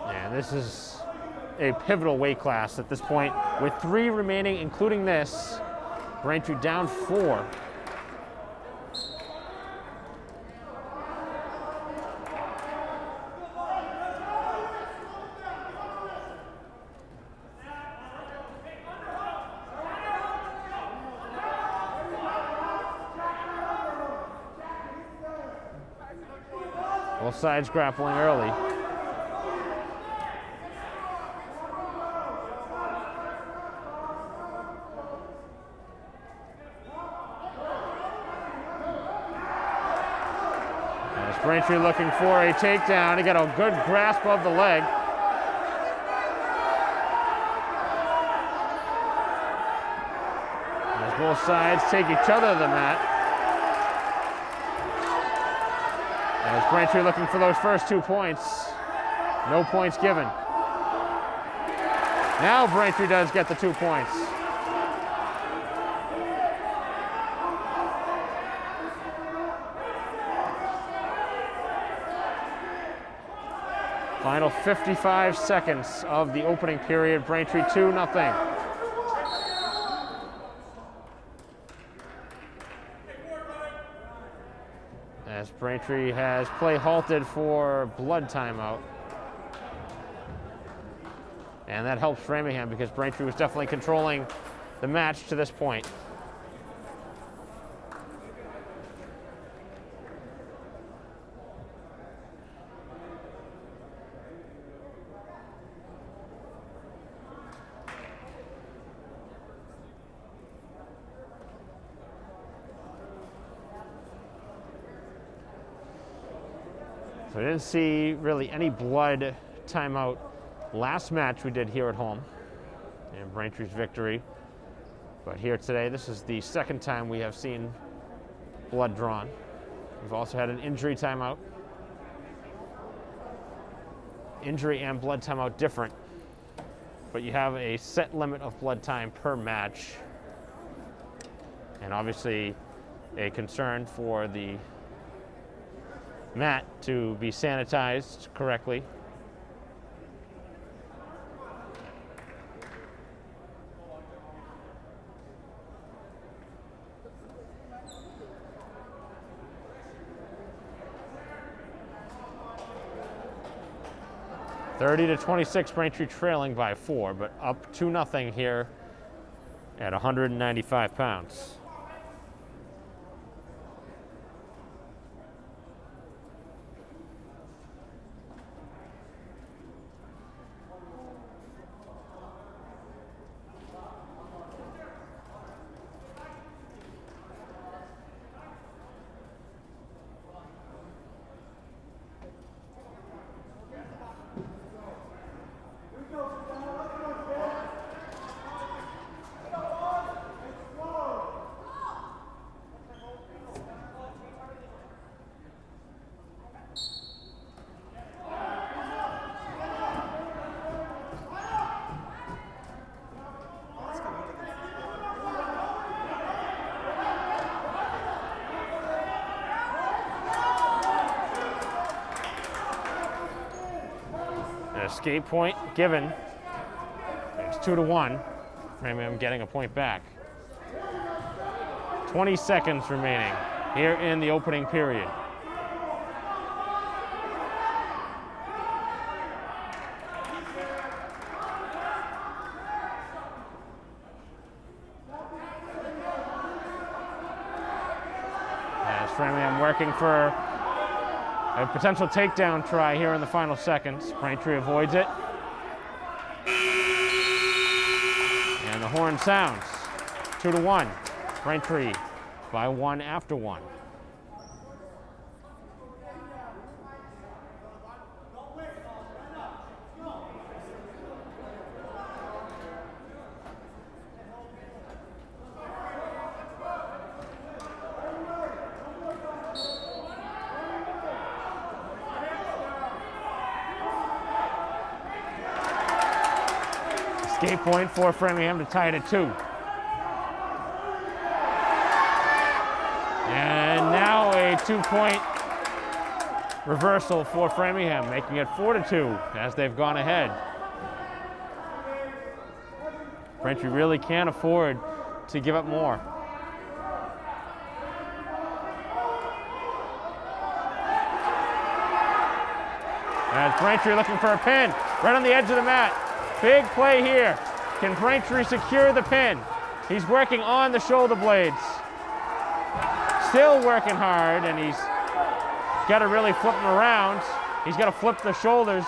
And this is a pivotal weight class at this point. With 3 remaining, including this, Braintree down 4. Both sides grappling early. As Braintree looking for a takedown. He got a good grasp of the leg. As both sides take each other to the mat. As Braintree looking for those first 2 points. No points given. Now Braintree does get the 2 points. Final 55 seconds of the opening period. Braintree 2-0. As Braintree has play halted for blood timeout. And that helps Framingham because Braintree was definitely controlling the match to this point. So I didn't see really any blood timeout last match we did here at home, and Braintree's victory. But here today, this is the second time we have seen blood drawn. We've also had an injury timeout. Injury and blood timeout different, but you have a set limit of blood time per match. And obviously a concern for the mat to be sanitized correctly. (30-26), Braintree trailing by 4, but up 2-0 here at 195 pounds. Escape point given. It's 2-1. Framingham getting a point back. 20 seconds remaining here in the opening period. As Framingham working for a potential takedown try here in the final seconds. Braintree avoids it. And the horn sounds. 2-1. Braintree by 1 after 1. Escape point for Framingham to tie it at 2. 2-point reversal for Framingham, making it 4-2 as they've gone ahead. Braintree really can't afford to give up more. As Braintree looking for a pin, right on the edge of the mat. Big play here. Can Braintree secure the pin? He's working on the shoulder blades. Still working hard, and he's got to really flip him around. He's got to flip the shoulders.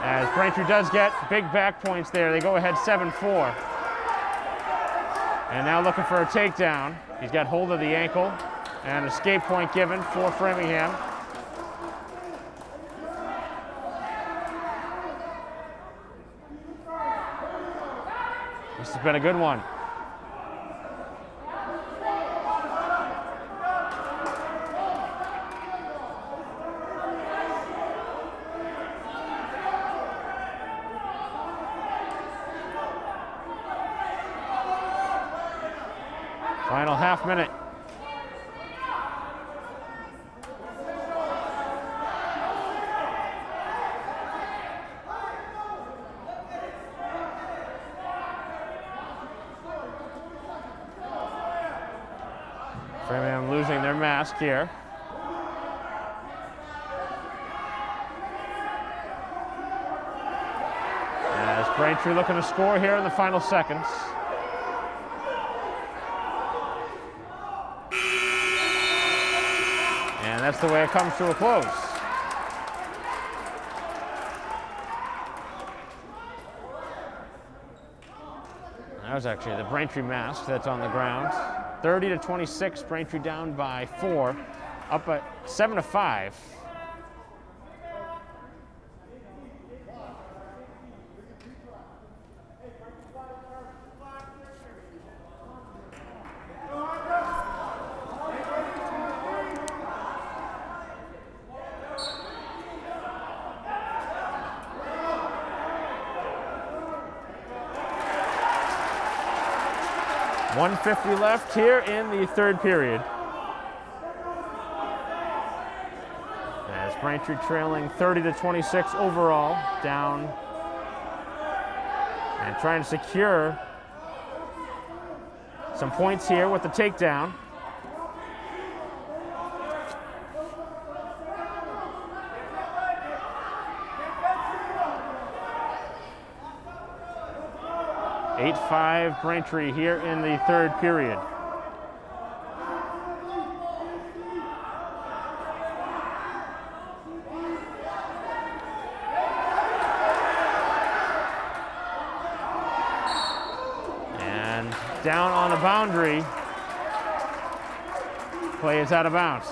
As Braintree does get big back points there. They go ahead 7-4. And now looking for a takedown. He's got hold of the ankle, and escape point given for Framingham. This has been a good one. Final half minute. Framingham losing their mask here. As Braintree looking to score here in the final seconds. And that's the way it comes to a close. That was actually the Braintree mask that's on the ground. 30-26, Braintree down by 4, up at 7-5. .150 left here in the third period. As Braintree trailing 30-26 overall, down and trying to secure some points here with the takedown. .85 Braintree here in the third period. And down on the boundary. Play is out of bounds.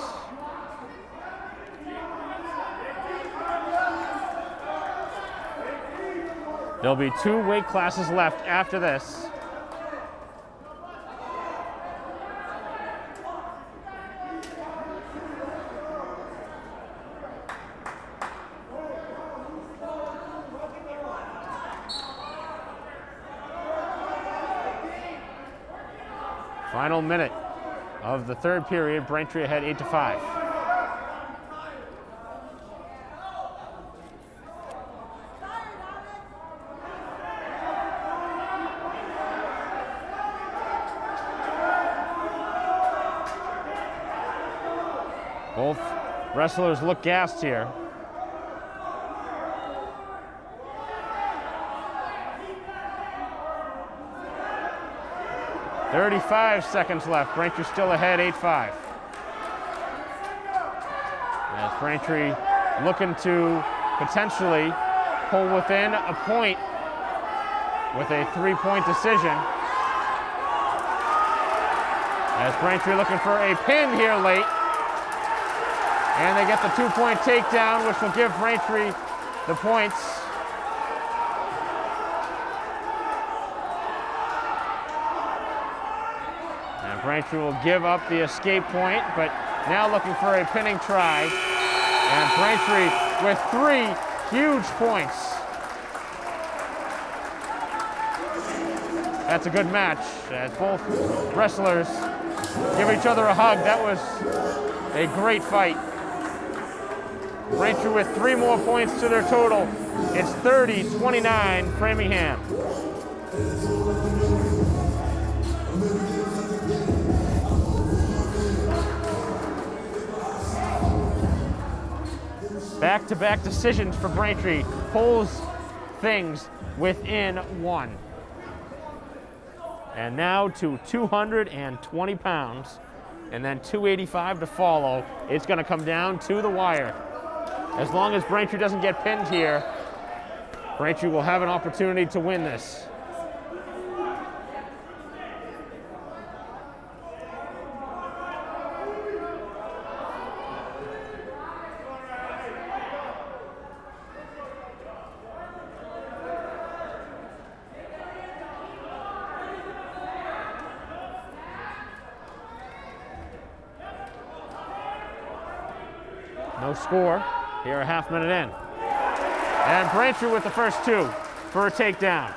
There'll be 2 weight classes left after this. Final minute of the third period, Braintree ahead 8-5. Both wrestlers look gassed here. .35 seconds left. Braintree still ahead, 8-5. As Braintree looking to potentially pull within a point with a 3-point decision. As Braintree looking for a pin here late. And they get the 2-point takedown, which will give Braintree the points. And Braintree will give up the escape point, but now looking for a pinning try. And Braintree with 3 huge points. That's a good match, as both wrestlers give each other a hug. That was a great fight. Braintree with 3 more points to their total. It's 30-29 Framingham. Back-to-back decisions for Braintree. Pulls things within 1. And now to 220 pounds, and then 285 to follow. It's going to come down to the wire. As long as Braintree doesn't get pinned here, Braintree will have an opportunity to win this. No score here, a half minute in. And Braintree with the first 2 for a takedown.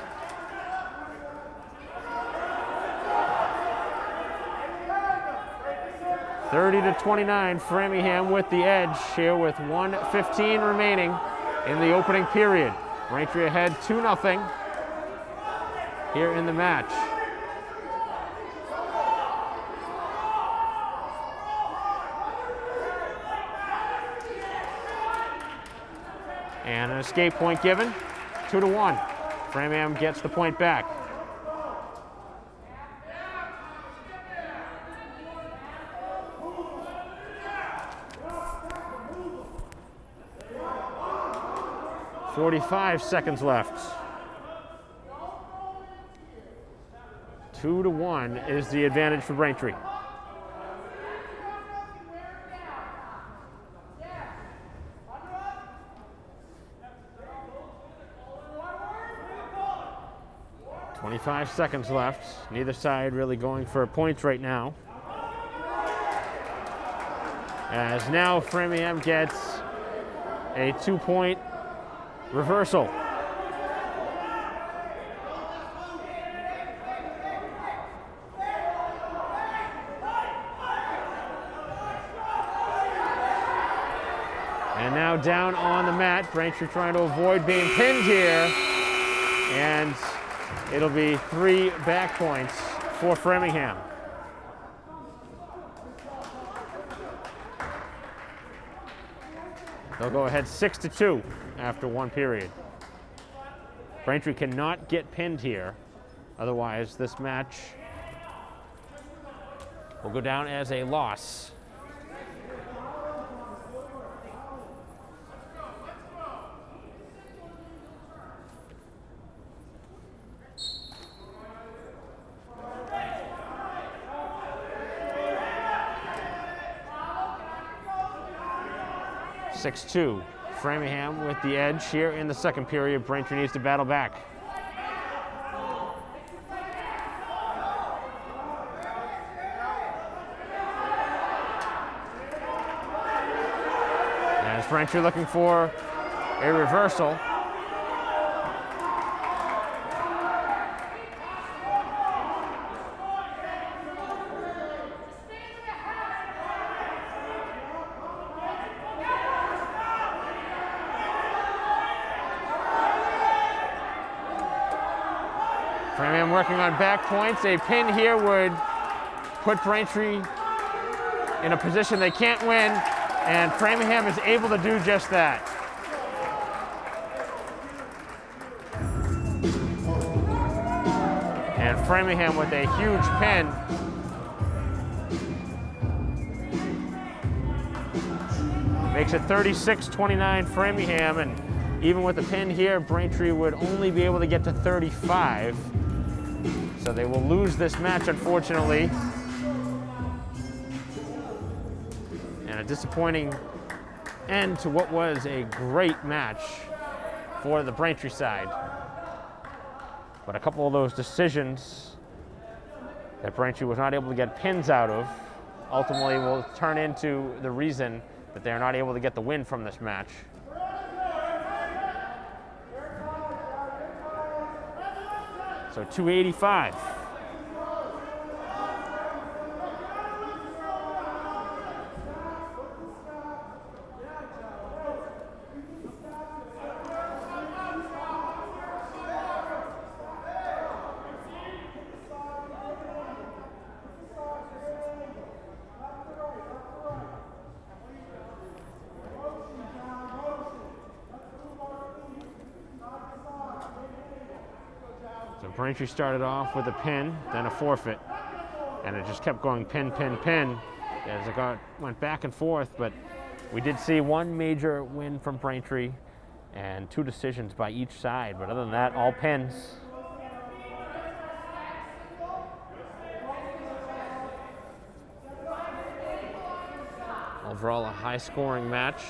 (30-29) Framingham with the edge here with 1:15 remaining in the opening period. Braintree ahead 2-0 here in the match. And an escape point given, 2-1. Framingham gets the point back. .45 seconds left. 2-1 is the advantage for Braintree. .25 seconds left. Neither side really going for points right now. As now Framingham gets a 2-point reversal. And now down on the mat, Braintree trying to avoid being pinned here. And it'll be 3 back points for Framingham. They'll go ahead 6-2 after 1 period. Braintree cannot get pinned here. Otherwise, this match will go down as a loss. (6-2). Framingham with the edge here in the second period. Braintree needs to battle back. As Braintree looking for a reversal. Framingham working on back points. A pin here would put Braintree in a position they can't win, and Framingham is able to do just that. And Framingham with a huge pin. Makes it 36-29 Framingham, and even with the pin here, Braintree would only be able to get to 35. So they will lose this match, unfortunately. And a disappointing end to what was a great match for the Braintree side. But a couple of those decisions that Braintree was not able to get pins out of ultimately will turn into the reason that they're not able to get the win from this match. So 285. Braintree started off with a pin, then a forfeit, and it just kept going pin, pin, pin as it went back and forth, but we did see one major win from Braintree and 2 decisions by each side, but other than that, all pins. Overall, a high-scoring match.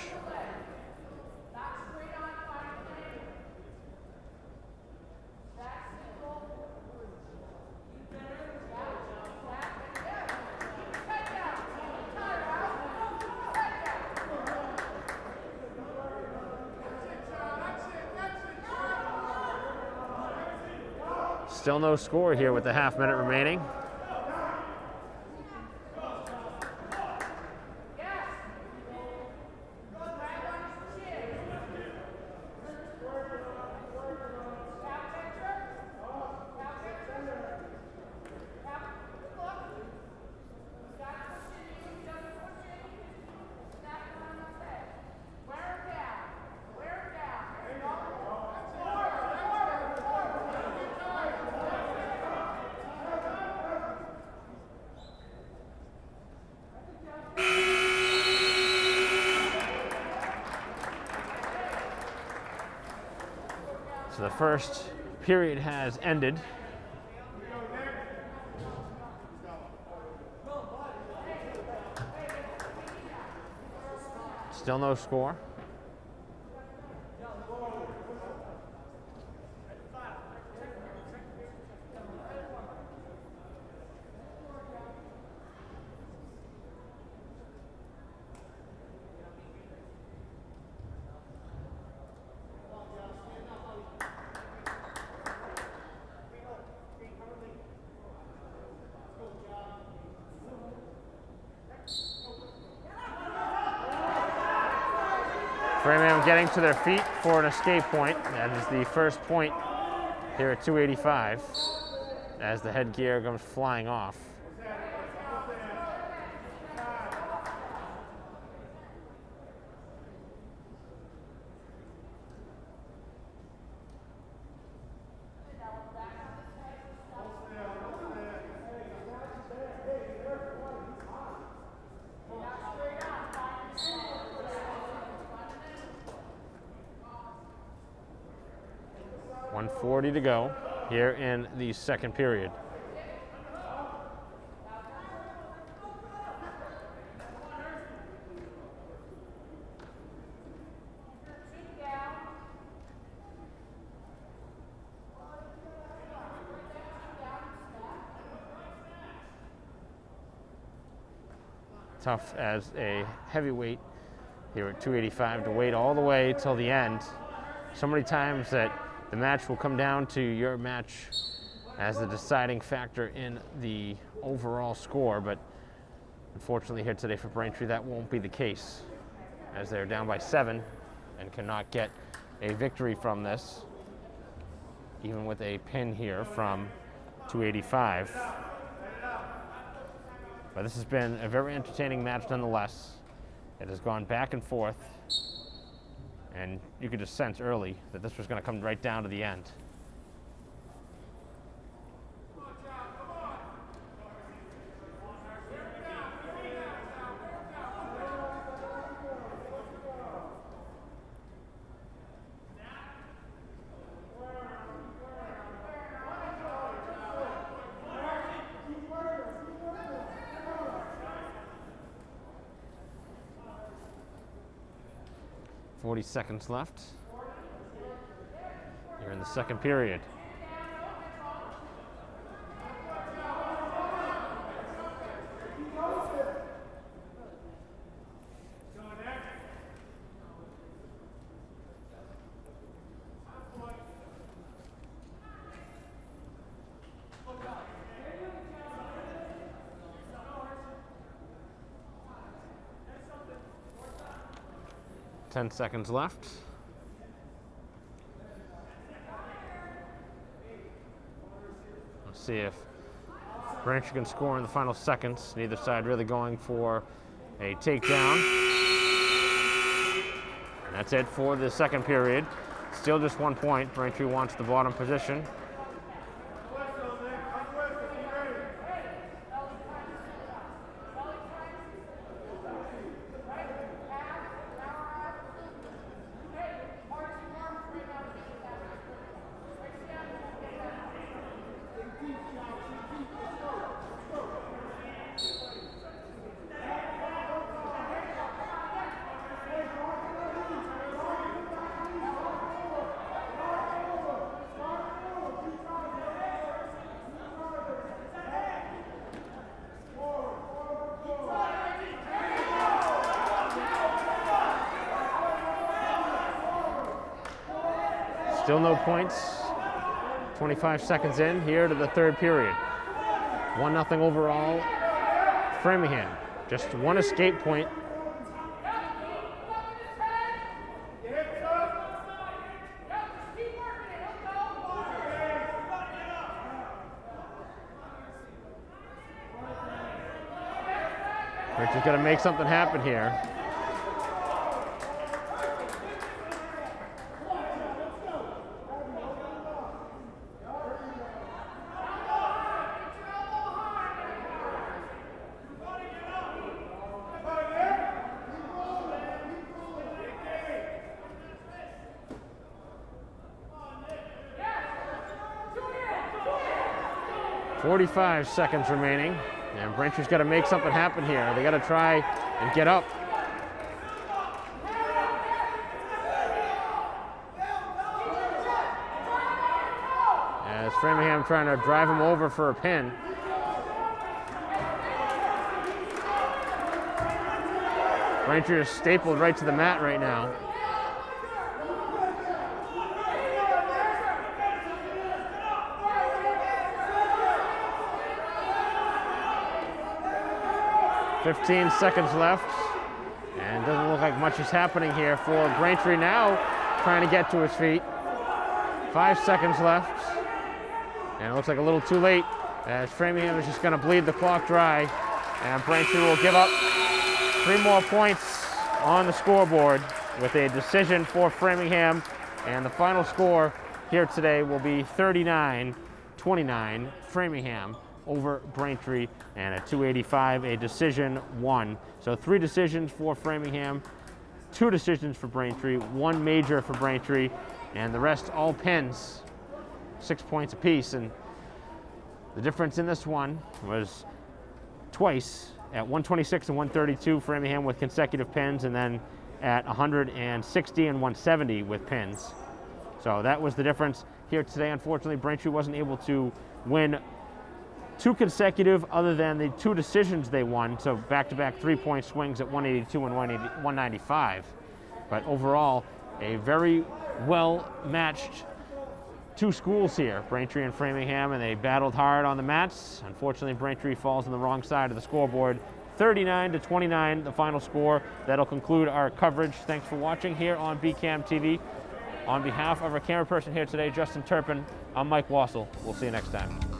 Still no score here with the half-minute remaining. So the first period has ended. Still no score. Framingham getting to their feet for an escape point. That is the first point here at 285 as the headgear comes flying off. .140 to go here in the second period. Tough as a heavyweight here at 285 to wait all the way till the end. So many times that the match will come down to your match as the deciding factor in the overall score, but unfortunately here today for Braintree that won't be the case as they're down by 7 and cannot get a victory from this, even with a pin here from 285. But this has been a very entertaining match nonetheless. It has gone back and forth, and you could just sense early that this was going to come right down to the end. .40 seconds left. You're in the second period. .10 seconds left. Let's see if Braintree can score in the final seconds. Neither side really going for a takedown. And that's it for the second period. Still just 1 point. Braintree wants the bottom position. Still no points. 25 seconds in here to the third period. 1-0 overall. Framingham. Just one escape point. Richard's got to make something happen here. .45 seconds remaining, and Braintree's got to make something happen here. They got to try and get up. As Framingham trying to drive him over for a pin. Braintree is stapled right to the mat right now. .15 seconds left, and doesn't look like much is happening here for Braintree now, trying to get to his feet. 5 seconds left, and it looks like a little too late as Framingham is just going to bleed the clock dry, and Braintree will give up 3 more points on the scoreboard with a decision for Framingham, and the final score here today will be 39-29 Framingham over Braintree, and at 285, a decision won. So 3 decisions for Framingham, 2 decisions for Braintree, 1 major for Braintree, and the rest all pins, 6 points apiece. And the difference in this one was twice at 126 and 132, Framingham with consecutive pins, and then at 160 and 170 with pins. So that was the difference here today. Unfortunately, Braintree wasn't able to win 2 consecutive other than the 2 decisions they won, so back-to-back 3-point swings at 182 and 195. But overall, a very well-matched 2 schools here, Braintree and Framingham, and they battled hard on the mats. Unfortunately, Braintree falls on the wrong side of the scoreboard. 39-29, the final score. That'll conclude our coverage. Thanks for watching here on BCAM TV. On behalf of our camera person here today, Justin Turpin, I'm Mike Wassel. We'll see you next time.